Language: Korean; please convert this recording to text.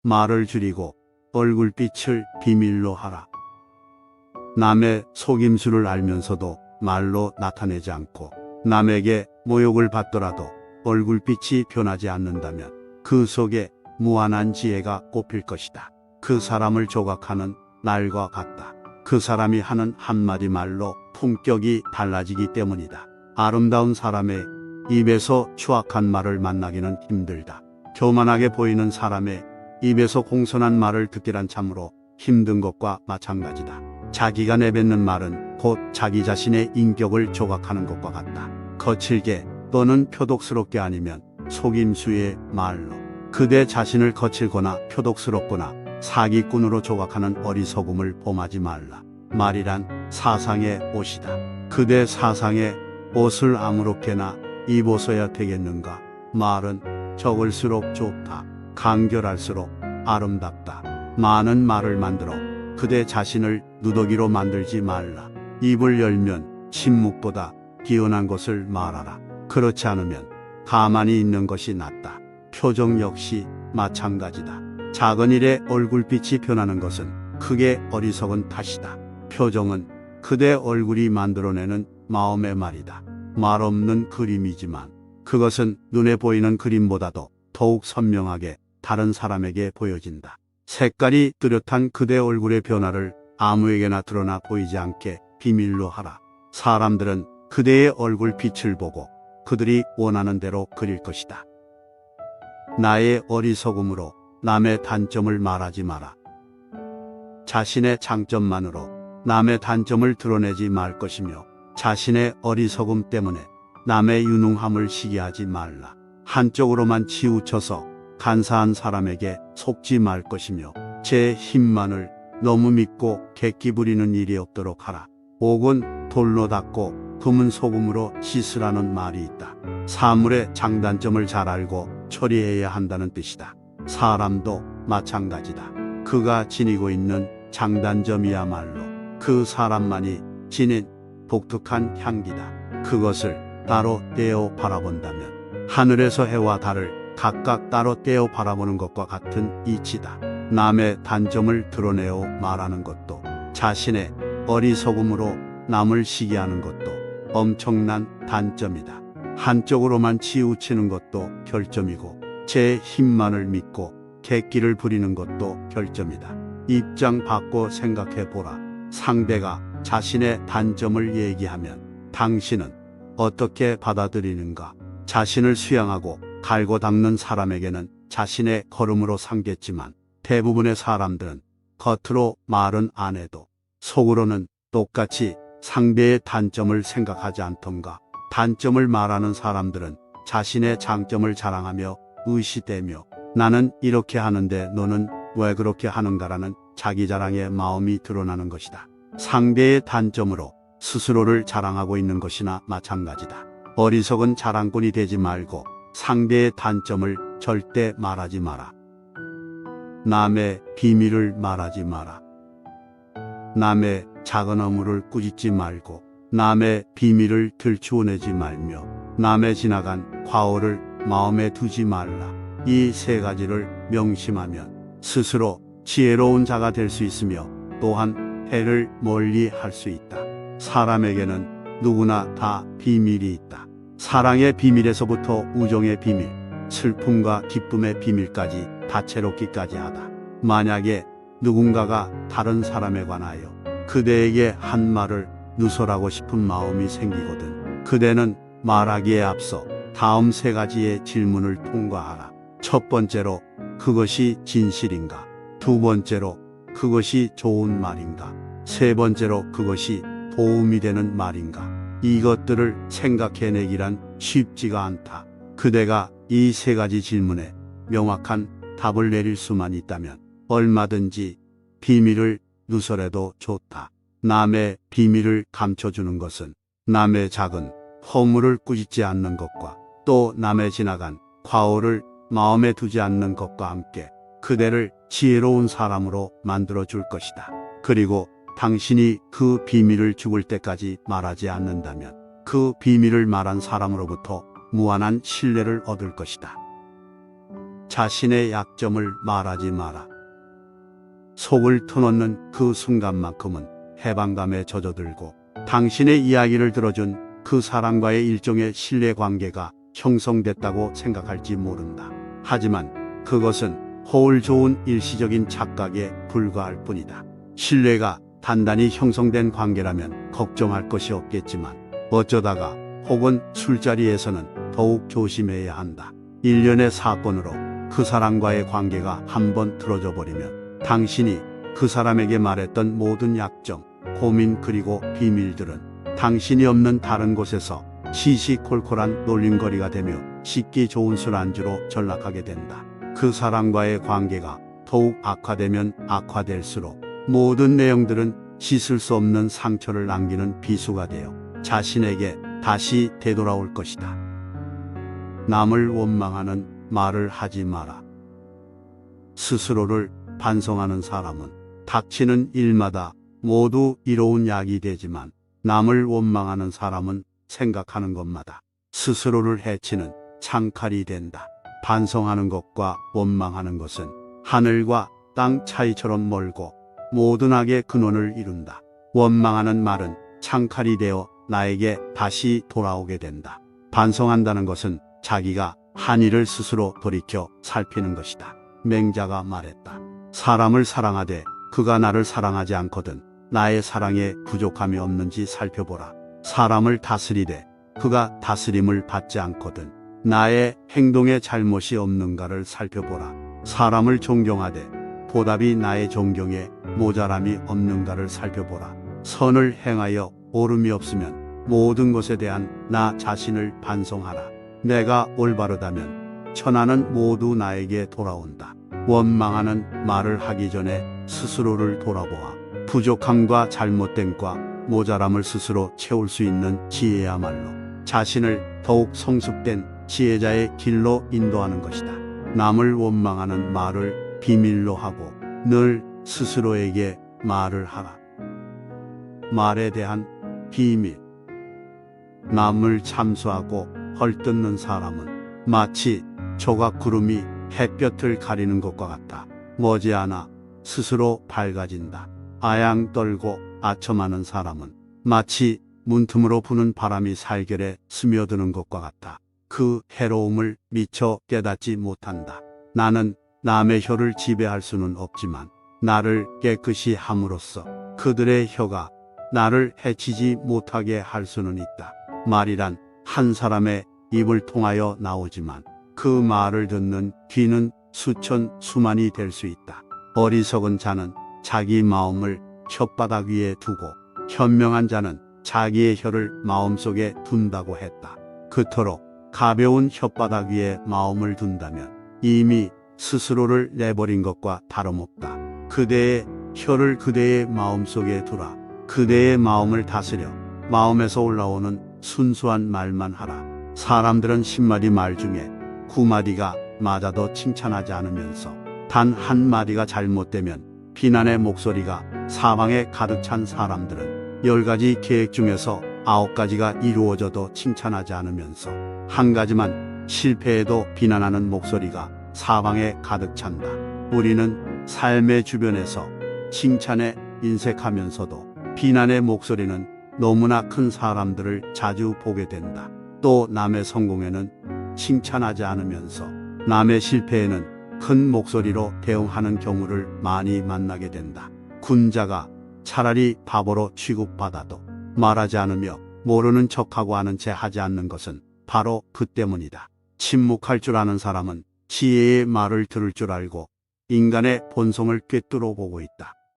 말을 줄이고 얼굴빛을 비밀로 하라. 남의 속임수를 알면서도 말로 나타내지 않고 남에게 모욕을 받더라도 얼굴빛이 변하지 않는다면 그 속에 무한한 지혜가 꼽힐 것이다. 그 사람을 조각하는 날과 같다. 그 사람이 하는 한마디 말로 품격이 달라지기 때문이다. 아름다운 사람의 입에서 추악한 말을 만나기는 힘들다. 교만하게 보이는 사람의 입에서 공손한 말을 듣기란 참으로 힘든 것과 마찬가지다. 자기가 내뱉는 말은 곧 자기 자신의 인격을 조각하는 것과 같다. 거칠게 또는 표독스럽게 아니면 속임수의 말로 그대 자신을 거칠거나 표독스럽거나 사기꾼으로 조각하는 어리석음을 범하지 말라. 말이란 사상의 옷이다. 그대 사상의 옷을 아무렇게나 입어서야 되겠는가? 말은 적을수록 좋다. 간결할수록 아름답다. 많은 말을 만들어 그대 자신을 누더기로 만들지 말라. 입을 열면 침묵보다 기운한 것을 말하라. 그렇지 않으면 가만히 있는 것이 낫다. 표정 역시 마찬가지다. 작은 일에 얼굴빛이 변하는 것은 크게 어리석은 탓이다. 표정은 그대 얼굴이 만들어내는 마음의 말이다. 말 없는 그림이지만 그것은 눈에 보이는 그림보다도 더욱 선명하게 다른 사람에게 보여진다. 색깔이 뚜렷한 그대 얼굴의 변화를 아무에게나 드러나 보이지 않게 비밀로 하라. 사람들은 그대의 얼굴빛을 보고 그들이 원하는 대로 그릴 것이다. 나의 어리석음으로 남의 단점을 말하지 마라. 자신의 장점만으로 남의 단점을 드러내지 말 것이며 자신의 어리석음 때문에 남의 유능함을 시기하지 말라. 한쪽으로만 치우쳐서 간사한 사람에게 속지 말 것이며 제 힘만을 너무 믿고 객기 부리는 일이 없도록 하라. 옥은 돌로 닦고 금은 소금으로 씻으라는 말이 있다. 사물의 장단점을 잘 알고 처리해야 한다는 뜻이다. 사람도 마찬가지다. 그가 지니고 있는 장단점이야말로 그 사람만이 지닌 독특한 향기다. 그것을 따로 떼어 바라본다면 하늘에서 해와 달을 각각 따로 떼어 바라보는 것과 같은 이치다. 남의 단점을 드러내어 말하는 것도 자신의 어리석음으로 남을 시기하는 것도 엄청난 단점이다. 한쪽으로만 치우치는 것도 결점이고 제 힘만을 믿고 객기를 부리는 것도 결점이다. 입장 바꿔 생각해 보라. 상대가 자신의 단점을 얘기하면 당신은 어떻게 받아들이는가? 자신을 수양하고 갈고 닦는 사람에게는 자신의 걸음으로 삼겠지만 대부분의 사람들은 겉으로 말은 안 해도 속으로는 똑같이 상대의 단점을 생각하지 않던가. 단점을 말하는 사람들은 자신의 장점을 자랑하며 의시되며 나는 이렇게 하는데 너는 왜 그렇게 하는가라는 자기 자랑의 마음이 드러나는 것이다. 상대의 단점으로 스스로를 자랑하고 있는 것이나 마찬가지다. 어리석은 자랑꾼이 되지 말고 상대의 단점을 절대 말하지 마라. 남의 비밀을 말하지 마라. 남의 작은 허물을 꾸짖지 말고 남의 비밀을 들추어내지 말며 남의 지나간 과오를 마음에 두지 말라. 이 세 가지를 명심하면 스스로 지혜로운 자가 될 수 있으며 또한 해를 멀리 할 수 있다. 사람에게는 누구나 다 비밀이 있다. 사랑의 비밀에서부터 우정의 비밀, 슬픔과 기쁨의 비밀까지 다채롭기까지 하다. 만약에 누군가가 다른 사람에 관하여 그대에게 한 말을 누설하고 싶은 마음이 생기거든 그대는 말하기에 앞서 다음 세 가지의 질문을 통과하라. 첫 번째로 그것이 진실인가? 두 번째로 그것이 좋은 말인가? 세 번째로 그것이 도움이 되는 말인가? 이것들을 생각해내기란 쉽지가 않다. 그대가 이 세 가지 질문에 명확한 답을 내릴 수만 있다면 얼마든지 비밀을 누설해도 좋다. 남의 비밀을 감춰주는 것은 남의 작은 허물을 꾸짖지 않는 것과 또 남의 지나간 과오를 마음에 두지 않는 것과 함께 그대를 지혜로운 사람으로 만들어 줄 것이다. 그리고 당신이 그 비밀을 죽을 때까지 말하지 않는다면 그 비밀을 말한 사람으로부터 무한한 신뢰를 얻을 것이다. 자신의 약점을 말하지 마라. 속을 터놓는 그 순간만큼은 해방감에 젖어들고 당신의 이야기를 들어준 그 사람과의 일종의 신뢰관계가 형성됐다고 생각할지 모른다. 하지만 그것은 허울 좋은 일시적인 착각에 불과할 뿐이다. 신뢰가 단단히 형성된 관계라면 걱정할 것이 없겠지만 어쩌다가 혹은 술자리에서는 더욱 조심해야 한다. 일련의 사건으로 그 사람과의 관계가 한번 틀어져 버리면 당신이 그 사람에게 말했던 모든 약점, 고민 그리고 비밀들은 당신이 없는 다른 곳에서 시시콜콜한 놀림거리가 되며 씻기 좋은 술안주로 전락하게 된다. 그 사람과의 관계가 더욱 악화되면 악화될수록 모든 내용들은 씻을 수 없는 상처를 남기는 비수가 되어 자신에게 다시 되돌아올 것이다. 남을 원망하는 말을 하지 마라. 스스로를 반성하는 사람은 닥치는 일마다 모두 이로운 약이 되지만 남을 원망하는 사람은 생각하는 것마다 스스로를 해치는 창칼이 된다. 반성하는 것과 원망하는 것은 하늘과 땅 차이처럼 멀고 모든 악의 근원을 이룬다. 원망하는 말은 창칼이 되어 나에게 다시 돌아오게 된다. 반성한다는 것은 자기가 한 일을 스스로 돌이켜 살피는 것이다. 맹자가 말했다. 사람을 사랑하되 그가 나를 사랑하지 않거든 나의 사랑에 부족함이 없는지 살펴보라. 사람을 다스리되 그가 다스림을 받지 않거든 나의 행동에 잘못이 없는가를 살펴보라. 사람을 존경하되 보답이 나의 존경에 모자람이 없는가를 살펴보라. 선을 행하여 옳음이 없으면 모든 것에 대한 나 자신을 반성하라. 내가 올바르다면 천하는 모두 나에게 돌아온다. 원망하는 말을 하기 전에 스스로를 돌아보아 부족함과 잘못됨과 모자람을 스스로 채울 수 있는 지혜야말로 자신을 더욱 성숙된 지혜자의 길로 인도하는 것이다. 남을 원망하는 말을 비밀로 하고 늘 스스로에게 말을 하라. 말에 대한 비밀. 남을 참수하고 헐뜯는 사람은 마치 조각구름이 햇볕을 가리는 것과 같다. 머지않아 스스로 밝아진다. 아양 떨고 아첨하는 사람은 마치 문틈으로 부는 바람이 살결에 스며드는 것과 같다. 그 해로움을 미처 깨닫지 못한다. 나는 남의 혀를 지배할 수는 없지만 나를 깨끗이 함으로써 그들의 혀가 나를 해치지 못하게 할 수는 있다. 말이란 한 사람의 입을 통하여 나오지만 그 말을 듣는 귀는 수천 수만이 될 수 있다. 어리석은 자는 자기 마음을 혓바닥 위에 두고 현명한 자는 자기의 혀를 마음속에 둔다고 했다. 그토록 가벼운 혓바닥 위에 마음을 둔다면 이미 스스로를 내버린 것과 다름없다. 그대의 혀를 그대의 마음속에 두라. 그대의 마음을 다스려 마음에서 올라오는 순수한 말만 하라. 사람들은 10마디 말 중에 9마디가 맞아도 칭찬하지 않으면서 단 한마디가 잘못되면 비난의 목소리가 사방에 가득 찬 사람들은 10가지 계획 중에서 9가지가 이루어져도 칭찬하지 않으면서 한 가지만 실패해도 비난하는 목소리가 사방에 가득 찬다. 우리는 삶의 주변에서 칭찬에 인색하면서도 비난의 목소리는 너무나 큰 사람들을 자주 보게 된다. 또 남의 성공에는 칭찬하지 않으면서 남의 실패에는 큰 목소리로 대응하는 경우를 많이 만나게 된다. 군자가 차라리 바보로 취급받아도 말하지 않으며 모르는 척하고 아는 채 하지 않는 것은 바로 그 때문이다. 침묵할 줄 아는 사람은 지혜의 말을 들을 줄 알고 인간의 본성을 꿰뚫어 보고 있다.